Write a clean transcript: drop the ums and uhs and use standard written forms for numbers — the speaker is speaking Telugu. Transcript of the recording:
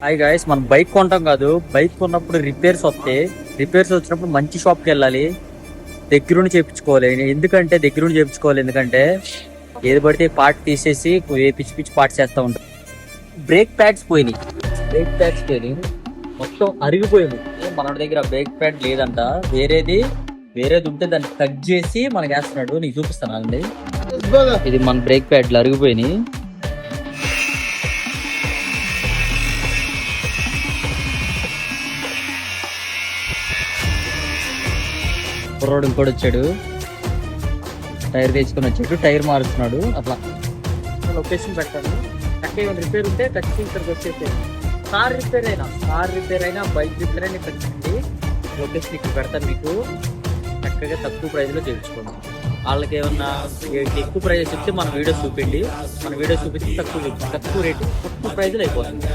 హాయ్ గాయస్, మనం బైక్ కొంటాం కాదు, బైక్ కొన్నప్పుడు రిపేర్స్ వస్తాయి. రిపేర్స్ వచ్చినప్పుడు మంచి షాప్కి వెళ్ళాలి, దగ్గరుండి చేయించుకోవాలి. ఎందుకంటే ఏది పడితే పార్ట్ తీసేసి పిచ్చి పిచ్చి పార్ట్స్ చేస్తూ ఉంటాం. బ్రేక్ ప్యాడ్స్ పోయినాయి, మొత్తం అరిగిపోయింది. మన దగ్గర బ్రేక్ ప్యాడ్ లేదంట, వేరేది ఉంటే దాన్ని కట్ చేసి మనకి వేస్తున్నాడు. నీకు చూపిస్తాను అండి, ఇది మన బ్రేక్ ప్యాడ్లు అరిగిపోయినాయి. కుర్రోడు ఇంకోటి వచ్చాడు, టైర్ తెచ్చుకొని వచ్చాడు, టైర్ మారుస్తున్నాడు. అట్లా లొకేషన్ పెట్టాను. చక్కగా ఏమైనా రిపేర్ ఉంటే ఖచ్చితంగా ఇక్కడికి వచ్చేసి కార్ రిపేర్ అయినా బైక్ రిపేర్ అయినా పెట్టండి. లొకేషన్ ఇక్కడ పెడతాను, మీకు చక్కగా తక్కువ ప్రైస్లో చేయించుకోండి. వాళ్ళకి ఏమన్నా ఎక్కువ ప్రైస్ చెప్తే మన వీడియో చూపించి తక్కువ రేటు తక్కువ ప్రైజ్లో అయిపోతుంది.